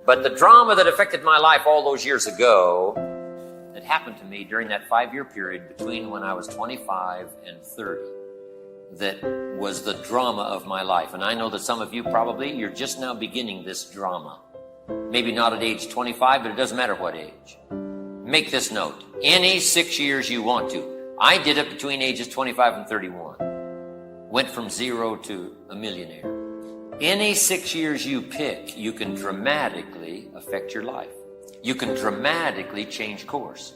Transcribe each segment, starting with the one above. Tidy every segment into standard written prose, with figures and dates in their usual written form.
But the drama that affected my life all those years ago, that happened to me during that 5-year period between when I was 25 and 30, that was the drama of my life. And I know that some of you probably, you're just now beginning this drama. Maybe not at age 25, but it doesn't matter what age. Make this note. Any 6 years you want to. I did it between ages 25 and 31. Went from 0 to a millionaire. Any 6 years you pick, you can dramatically affect your life. You can dramatically change course.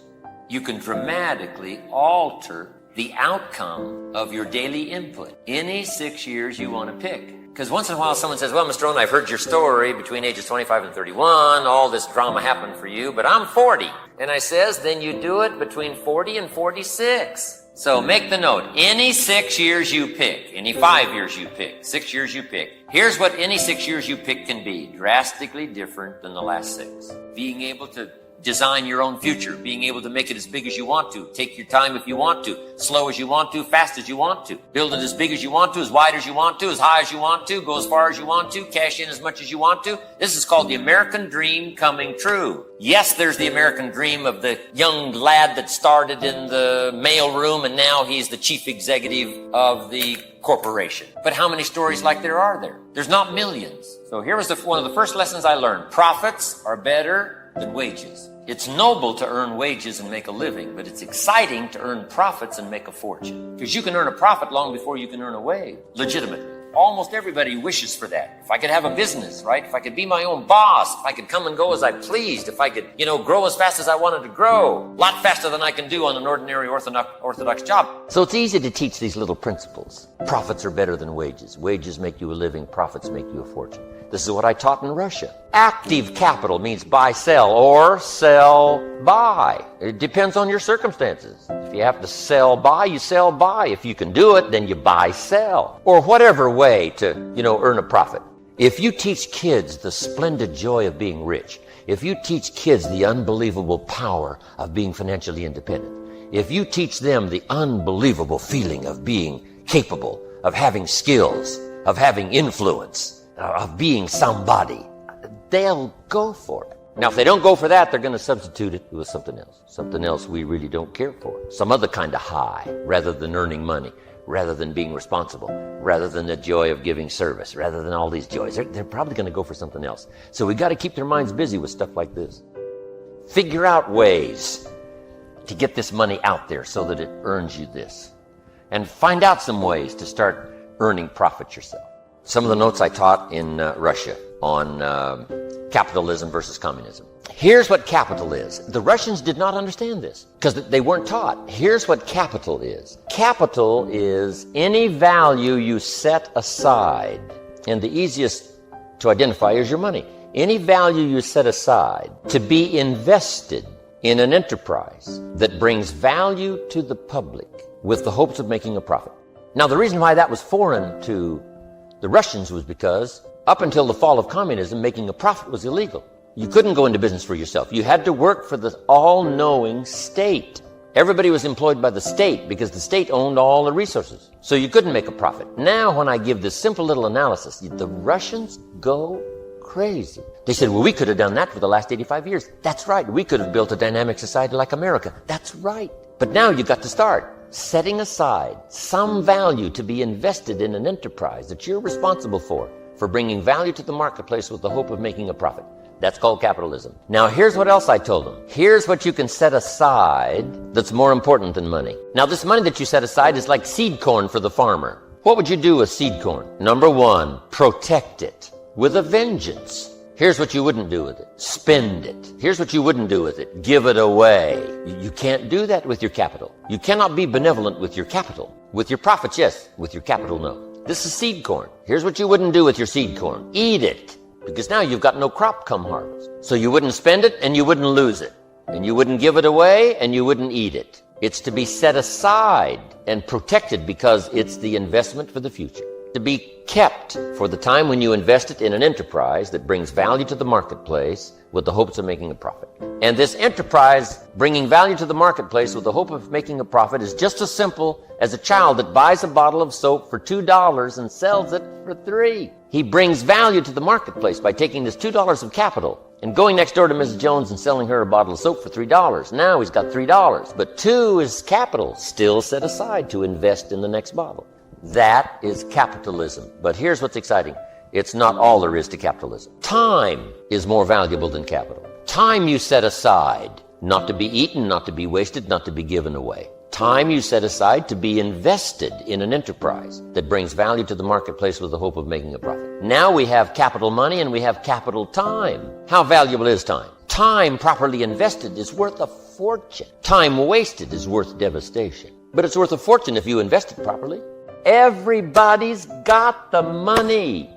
You can dramatically alter the outcome of your daily input. Any 6 years you want to pick. Because once in a while someone says, well, Mr. Rohn, I've heard your story between ages 25 and 31. All this drama happened for you, but I'm 40. And I says, then you do it between 40 and 46. So make the note. Any 6 years you pick, any 5 years you pick, 6 years you pick. Here's what any 6 years you pick can be. Drastically different than the last 6. Being able to design your own future, being able to make it as big as you want to, take your time if you want to, slow as you want to, fast as you want to, build it as big as you want to, as wide as you want to, as high as you want to, go as far as you want to, cash in as much as you want to. This is called the American dream coming true. Yes, there's the American dream of the young lad that started in the mail room and now he's the chief executive of the corporation. But how many stories like there are there? There's not millions. So here was one of the first lessons I learned. Profits are better than wages. It's noble to earn wages and make a living, but it's exciting to earn profits and make a fortune. Because you can earn a profit long before you can earn a wage, legitimately. Almost everybody wishes for that. If I could have a business, right? If I could be my own boss, if I could come and go as I pleased, if I could, grow as fast as I wanted to grow, a lot faster than I can do on an ordinary orthodox job. So it's easy to teach these little principles. Profits are better than wages. Wages make you a living, profits make you a fortune. This is what I taught in Russia. Active capital means buy, sell, or sell, buy. It depends on your circumstances. If you have to sell, buy, you sell, buy. If you can do it, then you buy, sell. Or whatever way to, earn a profit. If you teach kids the splendid joy of being rich, if you teach kids the unbelievable power of being financially independent, if you teach them the unbelievable feeling of being capable, of having skills, of having influence, of being somebody, they'll go for it. Now, if they don't go for that, they're going to substitute it with something else we really don't care for. Some other kind of high, rather than earning money, rather than being responsible, rather than the joy of giving service, rather than all these joys. They're probably going to go for something else. So we got to keep their minds busy with stuff like this. Figure out ways to get this money out there so that it earns you this. And find out some ways to start earning profit yourself. Some of the notes I taught in Russia on capitalism versus communism. Here's what capital is. The Russians did not understand this because they weren't taught. Here's what capital is. Capital is any value you set aside. And the easiest to identify is your money. Any value you set aside to be invested in an enterprise that brings value to the public with the hopes of making a profit. Now, the reason why that was foreign to the Russians was because up until the fall of communism, making a profit was illegal. You couldn't go into business for yourself. You had to work for the all-knowing state. Everybody was employed by the state because the state owned all the resources. So you couldn't make a profit. Now, when I give this simple little analysis, the Russians go crazy. They said, well, we could have done that for the last 85 years. That's right. We could have built a dynamic society like America. That's right. But now you got to start setting aside some value to be invested in an enterprise that you're responsible for bringing value to the marketplace with the hope of making a profit. That's called capitalism. Now, here's what else I told them. Here's what you can set aside that's more important than money. Now, this money that you set aside is like seed corn for the farmer. What would you do with seed corn? Number one, protect it with a vengeance. Here's what you wouldn't do with it. Spend it. Here's what you wouldn't do with it. Give it away. You can't do that with your capital. You cannot be benevolent with your capital. With your profits, yes. With your capital, no. This is seed corn. Here's what you wouldn't do with your seed corn. Eat it. Because now you've got no crop come harvest. So you wouldn't spend it and you wouldn't lose it. And you wouldn't give it away and you wouldn't eat it. It's to be set aside and protected because it's the investment for the future. to be kept for the time when you invest it in an enterprise that brings value to the marketplace with the hopes of making a profit. And this enterprise bringing value to the marketplace with the hope of making a profit is just as simple as a child that buys a bottle of soap for $2 and sells it for $3. He brings value to the marketplace by taking this $2 of capital and going next door to Mrs. Jones and selling her a bottle of soap for $3. Now he's got $3, but $2 is capital still set aside to invest in the next bottle. That is capitalism. But here's what's exciting. It's not all there is to capitalism. Time is more valuable than capital. Time you set aside, not to be eaten, not to be wasted, not to be given away. Time you set aside to be invested in an enterprise that brings value to the marketplace with the hope of making a profit. Now we have capital money and we have capital time. How valuable is time? Time properly invested is worth a fortune. Time wasted is worth devastation. But it's worth a fortune if you invest it properly. Everybody's got the money.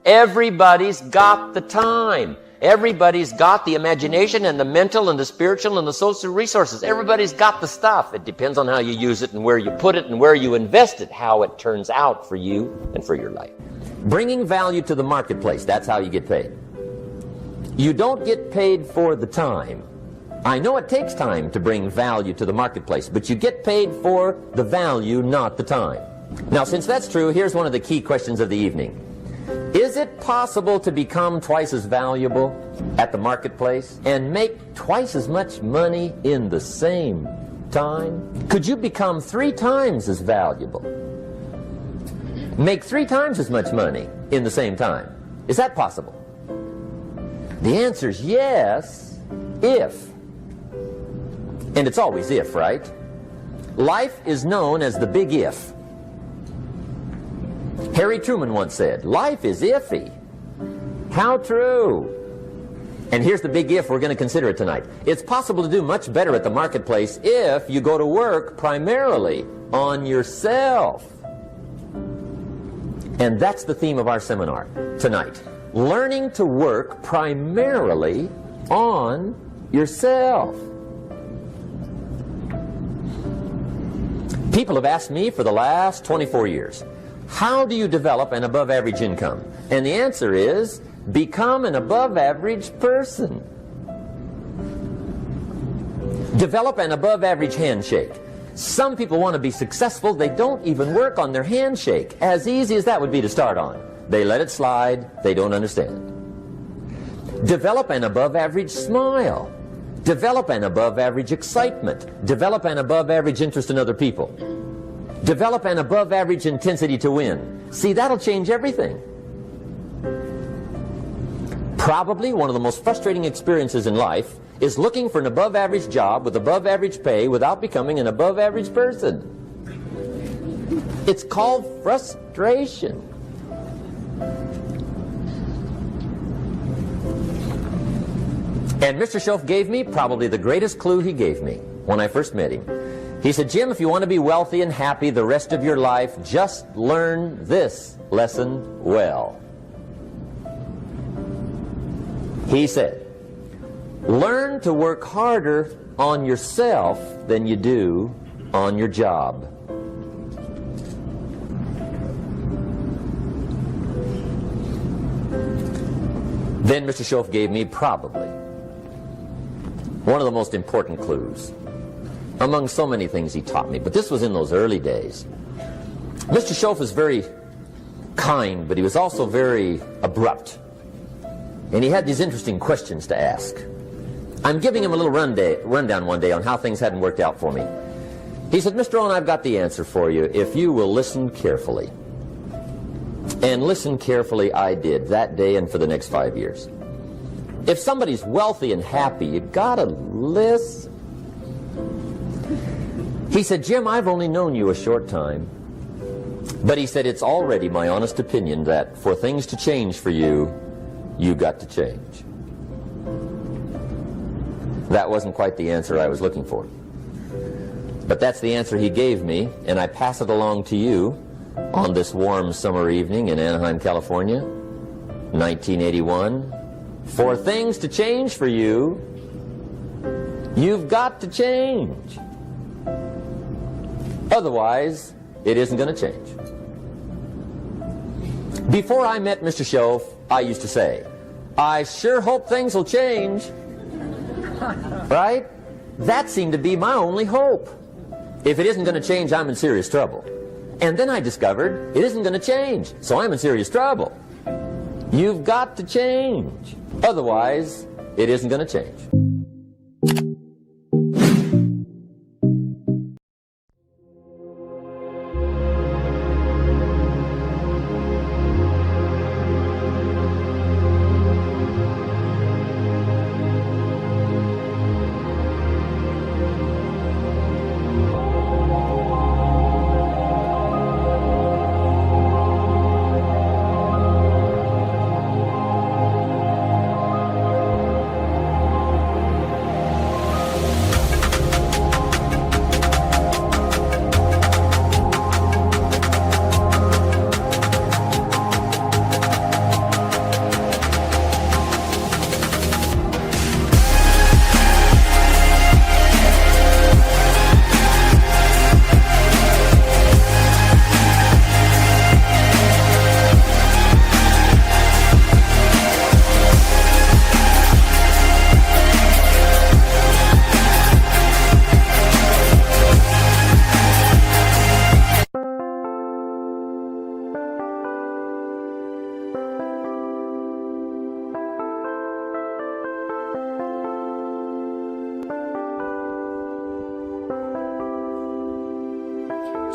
Everybody's got the time. Everybody's got the imagination and the mental and the spiritual and the social resources. Everybody's got the stuff. It depends on how you use it and where you put it and where you invest it, how it turns out for you and for your life. Bringing value to the marketplace, that's how you get paid. You don't get paid for the time. I know it takes time to bring value to the marketplace, but you get paid for the value, not the time. Now, since that's true, here's one of the key questions of the evening. Is it possible to become twice as valuable at the marketplace and make twice as much money in the same time? Could you become 3 times as valuable? Make 3 times as much money in the same time? Is that possible? The answer is yes, if. And it's always if, right? Life is known as the big if. Harry Truman once said, life is iffy. How true. And here's the big if we're going to consider it tonight. It's possible to do much better at the marketplace if you go to work primarily on yourself. And that's the theme of our seminar tonight. Learning to work primarily on yourself. People have asked me for the last 24 years, how do you develop an above-average income? And the answer is, become an above-average person. Develop an above-average handshake. Some people want to be successful, they don't even work on their handshake. As easy as that would be to start on. They let it slide, they don't understand. Develop an above-average smile. Develop an above-average excitement. Develop an above-average interest in other people. Develop an above-average intensity to win. See, that'll change everything. Probably one of the most frustrating experiences in life is looking for an above-average job with above-average pay without becoming an above-average person. It's called frustration. And Mr. Schoaf gave me probably the greatest clue he gave me when I first met him. He said, Jim, if you want to be wealthy and happy the rest of your life, just learn this lesson well. He said, learn to work harder on yourself than you do on your job. Then Mr. Schoaf gave me probably one of the most important clues among so many things he taught me, but this was in those early days. Mr. Schoaf was very kind, but he was also very abrupt. And he had these interesting questions to ask. I'm giving him a little rundown one day on how things hadn't worked out for me. He said, Mr. Rohn, I've got the answer for you if you will listen carefully. And listen carefully I did that day and for the next 5 years. If somebody's wealthy and happy, you gotta listen. He said, Jim, I've only known you a short time. But he said, it's already my honest opinion that for things to change for you, you got to change. That wasn't quite the answer I was looking for. But that's the answer he gave me, and I pass it along to you on this warm summer evening in Anaheim, California, 1981. For things to change for you, you've got to change. Otherwise, it isn't going to change. Before I met Mr. Shove, I used to say, I sure hope things will change. Right? That seemed to be my only hope. If it isn't going to change, I'm in serious trouble. And then I discovered it isn't going to change, so I'm in serious trouble. You've got to change. Otherwise, it isn't going to change.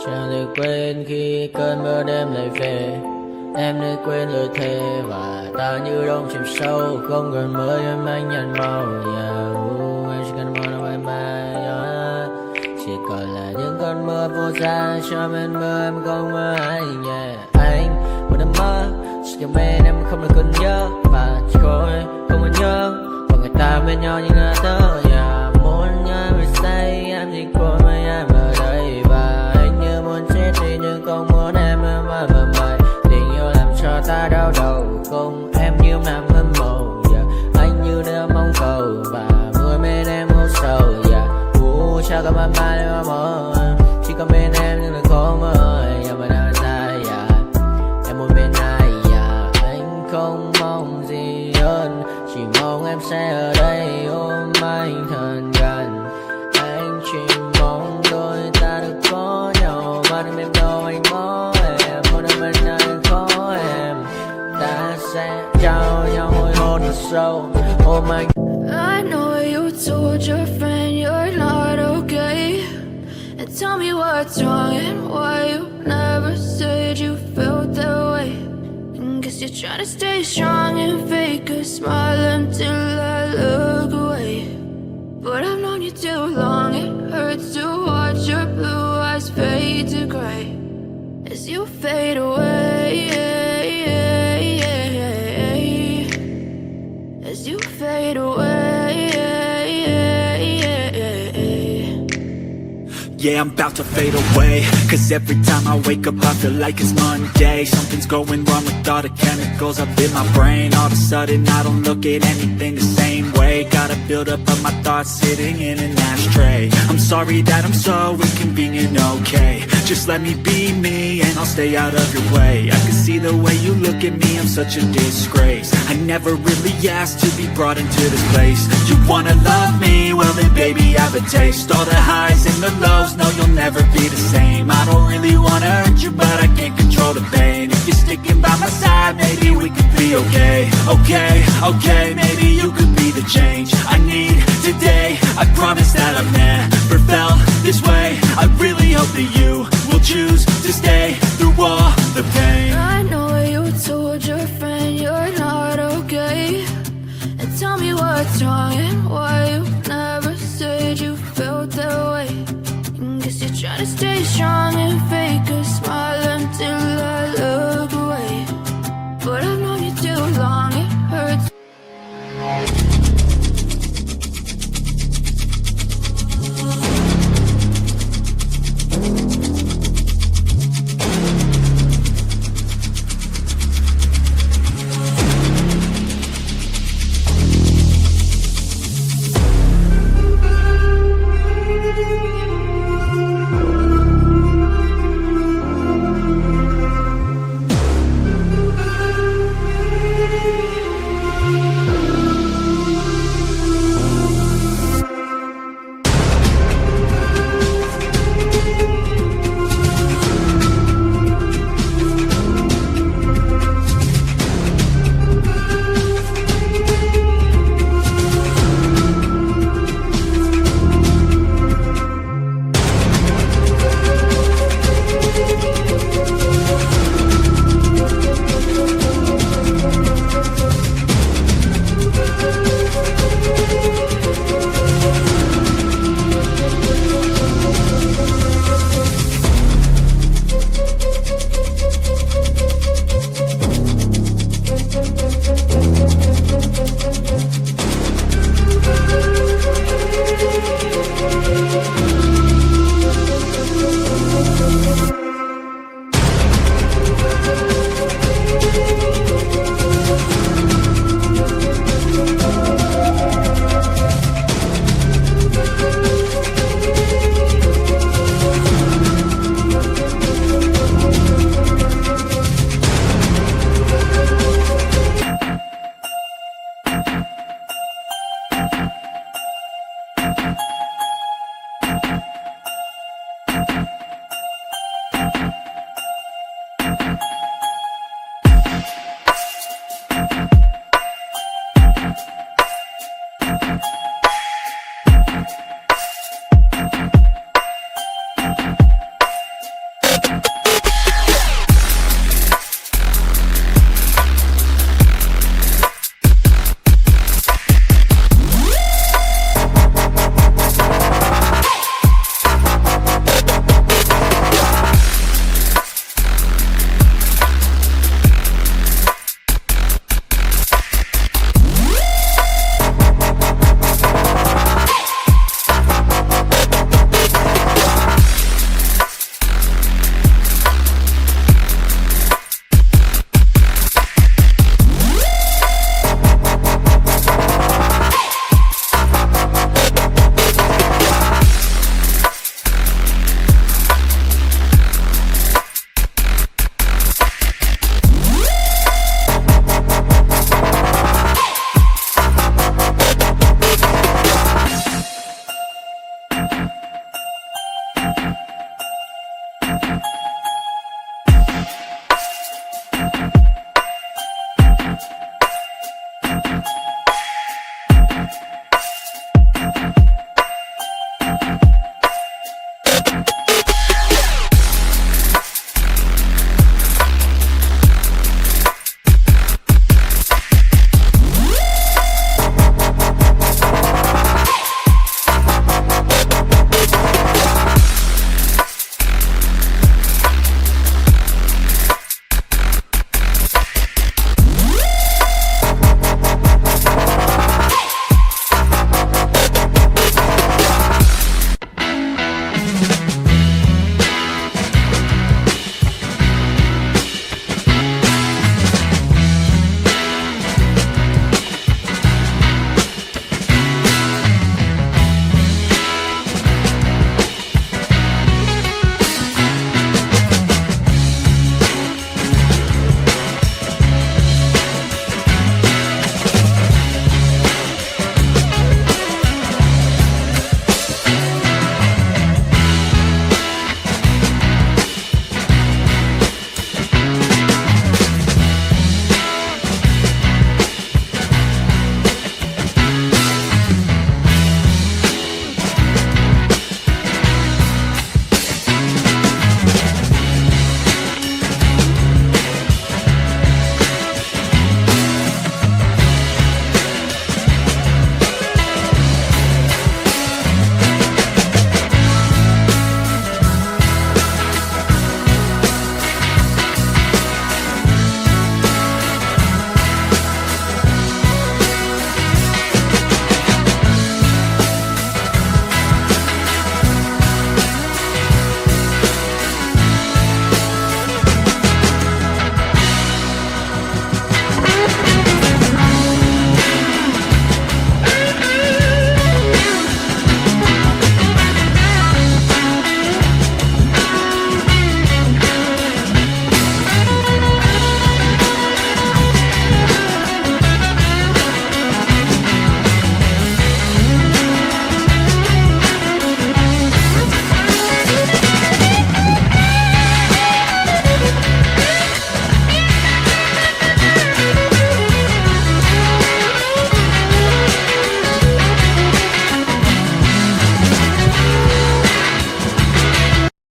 Chẳng được quên khi cơn mưa đêm lại về. Em đã quên lời thề và ta như đông chìm sâu. Không còn mới em anh nhận màu. Em chỉ cần mơ đâu em bay. Chỉ còn là những cơn mưa vô giá. Cho bên mưa em không mơ anh. Anh một đêm mơ. Chỉ cần bên em không được cơn nhớ. Và chỉ có em không muốn nhớ. Và người ta bên nhau như ngã tớ. Muốn nhớ về say em chỉ có mấy em ở đây. Và anh như muốn chết đi nhưng không muốn em mơ mày. Tình yêu làm cho ta đau đầu. Cùng em như nằm hâm mộ. Anh như đeo mong cầu. Và mưa bên em ngô sầu. Chào các bạn mai em mơ. Chỉ có bên em nhưng là khó mơ. Mà đã dài em muốn bên ai. Anh không mong gì hơn. Chỉ mong em sẽ ở đây ôm anh thật gần. Anh chỉ mong đôi ta được có nhau. Mà đừng em đâu anh có em. Một đêm bên anh có em. Ta sẽ trao nhau môi hôn thật sâu. Ôm anh. I know you told your friend you're not okay. And tell me what's wrong and why you never said you felt that way. And guess you're trying to stay strong and fake a smile until I look away. But I've known you too long, it hurts to watch your blue eyes fade to gray as you fade away. As you fade away. Yeah, I'm about to fade away. Cause every time I wake up I feel like it's Monday. Something's going wrong with all the chemicals up in my brain. All of a sudden I don't look at anything the same way. Got a build-up of my thoughts sitting in an ashtray. I'm sorry that I'm so inconvenient, okay. Just let me be me and I'll stay out of your way. I can see the way you look at me, I'm such a disgrace. I never really asked to be brought into this place. You wanna love me? Well then baby I have a taste. All the highs and the lows, no you'll never be the same. I don't really wanna hurt you but I can't control the pain. If you're sticking by my side maybe we could be okay. Okay, maybe you could be the change I need today. I promise that I've never felt this way. I really hope that you will choose to stay through all the pain. I know you told your friend you're not okay. And tell me what's wrong and why you never said you felt that way. And guess you're trying to stay strong and fake a smile until I